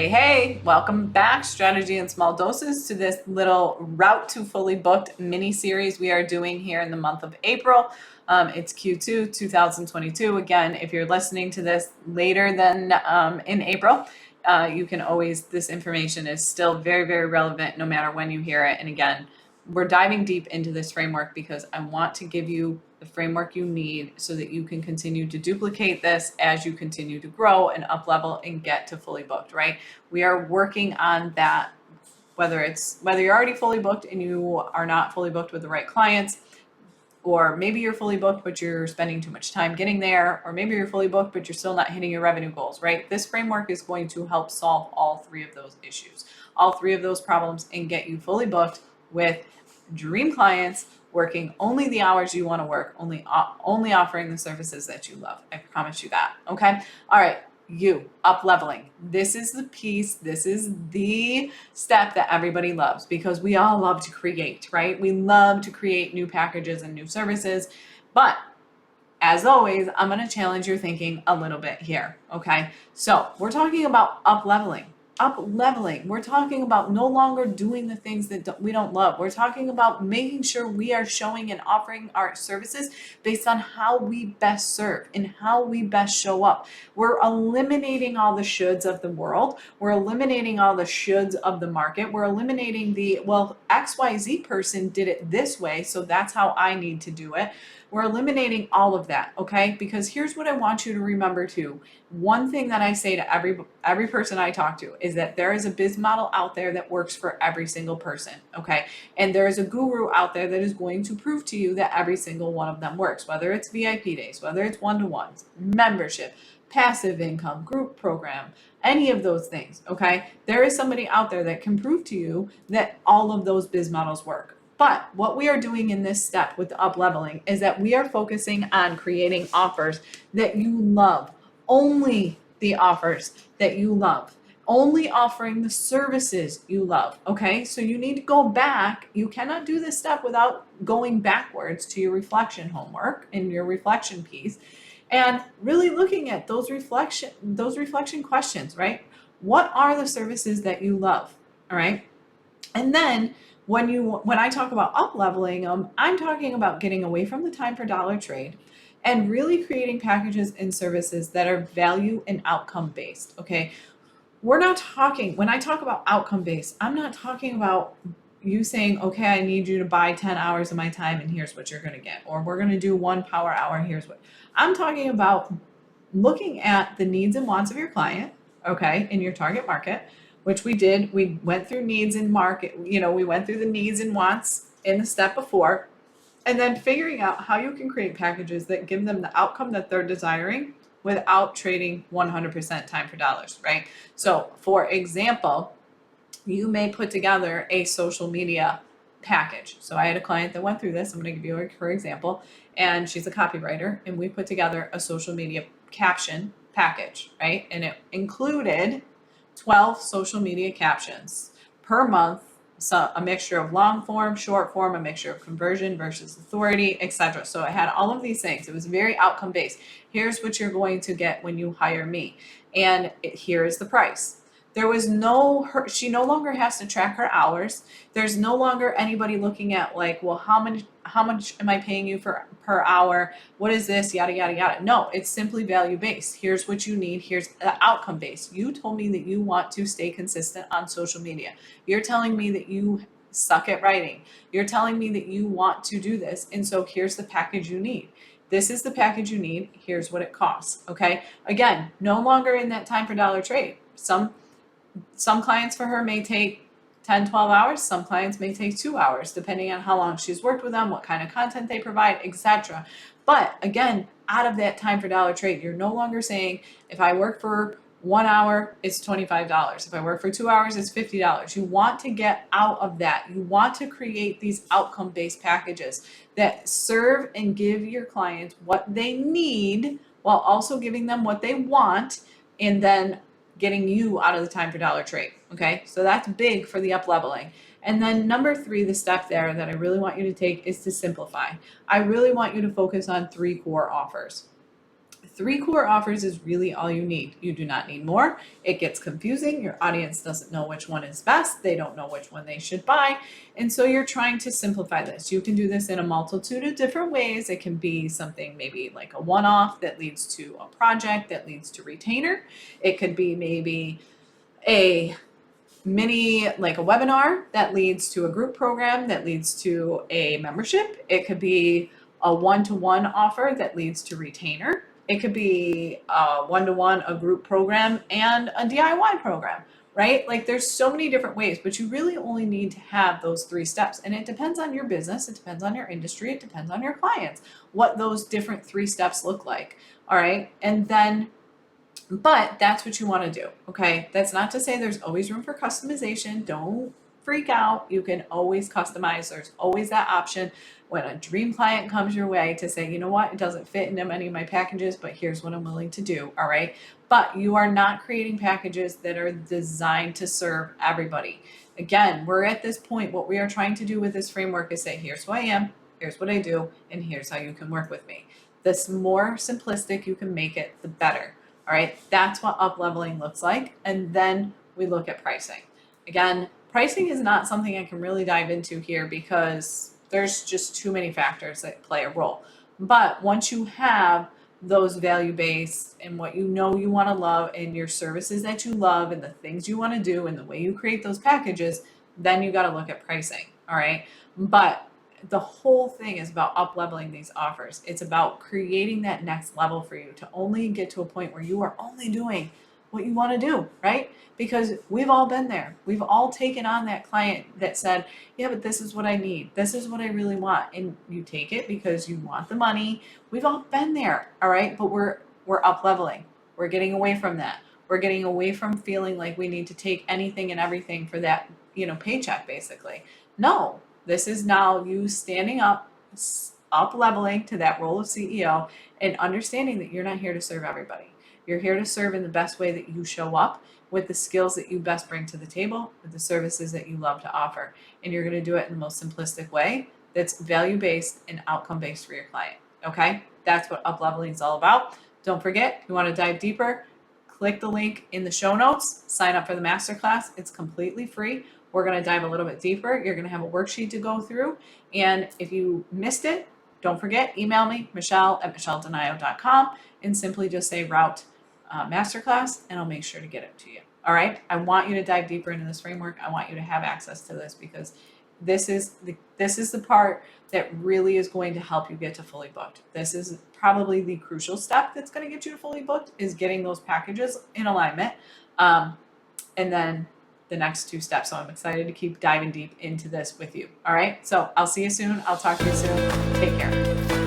Hey, welcome back, Strategy in Small Doses, to this little Route to Fully Booked mini series we are doing here in the month of April. It's Q2 2022. Again, if you're listening to this later than in April, you can always, this information is still very, very relevant no matter when you hear it. And again, we're diving deep into this framework because I want to give you the framework you need so that you can continue to duplicate this as you continue to grow and up level and get to fully booked, right? We are working on that, whether you're already fully booked and you are not fully booked with the right clients, or maybe you're fully booked but you're spending too much time getting there, or maybe you're fully booked but you're still not hitting your revenue goals, right? This framework is going to help solve all three of those issues, all three of those problems, and get you fully booked with dream clients, working only the hours you want to work, only offering the services that you love. I promise you that. Okay. All right. You up leveling. This is the piece. This is the step that everybody loves because we all love to create, right? We love to create new packages and new services. But as always, I'm going to challenge your thinking a little bit here. Okay. So we're talking about up leveling. We're talking about no longer doing the things that we don't love. We're talking about making sure we are showing and offering our services based on how we best serve and how we best show up. We're eliminating all the shoulds of the world. We're eliminating all the shoulds of the market. We're eliminating well, XYZ person did it this way, so that's how I need to do it. We're eliminating all of that, okay? Because here's what I want you to remember too. One thing that I say to every person I talk to is that there is a biz model out there that works for every single person, okay? And there is a guru out there that is going to prove to you that every single one of them works, whether it's VIP days, whether it's one-to-ones, membership, passive income, group program, any of those things, okay? There is somebody out there that can prove to you that all of those biz models work. But what we are doing in this step with the up leveling is that we are focusing on creating offers that you love, only the offers that you love, only offering the services you love. Okay. So you need to go back. You cannot do this step without going backwards to your reflection homework and your reflection piece and really looking at those reflection questions, right? What are the services that you love? All right. And then when I talk about up leveling, I'm talking about getting away from the time per dollar trade and really creating packages and services that are value and outcome based. Okay. When I talk about outcome based, I'm not talking about you saying, okay, I need you to buy 10 hours of my time and here's what you're going to get, or we're going to do 1 power hour. Here's what I'm talking about: looking at the needs and wants of your client, okay, in your target market, which we did. We went through needs and market, we went through the needs and wants in the step before, and then figuring out how you can create packages that give them the outcome that they're desiring without trading 100% time for dollars, right? So for example, you may put together a social media package. So I had a client that went through this. I'm going to give you her example, and she's a copywriter, and we put together a social media caption package, right? And it included 12 social media captions per month, so a mixture of long form, short form, a mixture of conversion versus authority, etc. So I had all of these things. It was very outcome based. Here's what you're going to get when you hire me, and here is the price. She no longer has to track her hours. There's no longer anybody looking at like, well, how much am I paying you per hour? What is this? Yada, yada, yada. No, it's simply value based. Here's what you need. Here's the outcome based. You told me that you want to stay consistent on social media. You're telling me that you suck at writing. You're telling me that you want to do this. And so here's the package you need. This is the package you need. Here's what it costs. Okay. Again, no longer in that time per dollar trade. Some clients for her may take 10, 12 hours. Some clients may take 2 hours, depending on how long she's worked with them, what kind of content they provide, etc. But again, out of that time per dollar trade, you're no longer saying, if I work for 1 hour, it's $25. If I work for 2 hours, it's $50. You want to get out of that. You want to create these outcome-based packages that serve and give your clients what they need while also giving them what they want, and then getting you out of the time per dollar trade. Okay. So that's big for the up leveling. And then number 3, the step there that I really want you to take is to simplify. I really want you to focus on 3 core offers. 3 core offers is really all you need. You do not need more. It gets confusing. Your audience doesn't know which one is best. They don't know which one they should buy. And so you're trying to simplify this. You can do this in a multitude of different ways. It can be something maybe like a one-off that leads to a project that leads to retainer. It could be maybe a mini, like a webinar that leads to a group program that leads to a membership. It could be a one-to-one offer that leads to retainer. It could be a one-to-one, a group program, and a DIY program, right? Like there's so many different ways, but you really only need to have those 3 steps. And it depends on your business, it depends on your industry, it depends on your clients, what those different 3 steps look like. All right. And then but that's what you want to do, okay? That's not to say there's always room for customization. Don't freak out. You can always customize. There's always that option when a dream client comes your way to say, you know what, it doesn't fit into any of my packages, but here's what I'm willing to do, all right? But you are not creating packages that are designed to serve everybody. Again, we're at this point. What we are trying to do with this framework is say, here's who I am, here's what I do, and here's how you can work with me. The more simplistic you can make it, the better. All right, that's what up-leveling looks like. And then we look at pricing. Again, pricing is not something I can really dive into here because there's just too many factors that play a role. But once you have those value-based and what you know you want to love and your services that you love and the things you want to do and the way you create those packages, then you got to look at pricing. All right, but the whole thing is about up-leveling these offers. It's about creating that next level for you to only get to a point where you are only doing what you want to do, right? Because we've all been there. We've all taken on that client that said, yeah, but this is what I need. This is what I really want. And you take it because you want the money. We've all been there, all right? But we're up-leveling. We're getting away from that. We're getting away from feeling like we need to take anything and everything for that, paycheck, basically. No. This is now you standing up leveling to that role of CEO and understanding that you're not here to serve everybody. You're here to serve in the best way that you show up with the skills that you best bring to the table, with the services that you love to offer. And you're going to do it in the most simplistic way that's value-based and outcome-based for your client. Okay? That's what up-leveling is all about. Don't forget, if you want to dive deeper, click the link in the show notes, sign up for the masterclass. It's completely free. We're going to dive a little bit deeper. You're going to have a worksheet to go through. And if you missed it, don't forget, email me, michelle@michelledenio.com, and simply just say R.O.U.T.E masterclass, and I'll make sure to get it to you. All right. I want you to dive deeper into this framework. I want you to have access to this because this is the part that really is going to help you get to fully booked. This is probably the crucial step that's going to get you to fully booked is getting those packages in alignment. And then the next 2 steps. So I'm excited to keep diving deep into this with you. All right. So I'll see you soon. I'll talk to you soon. Take care.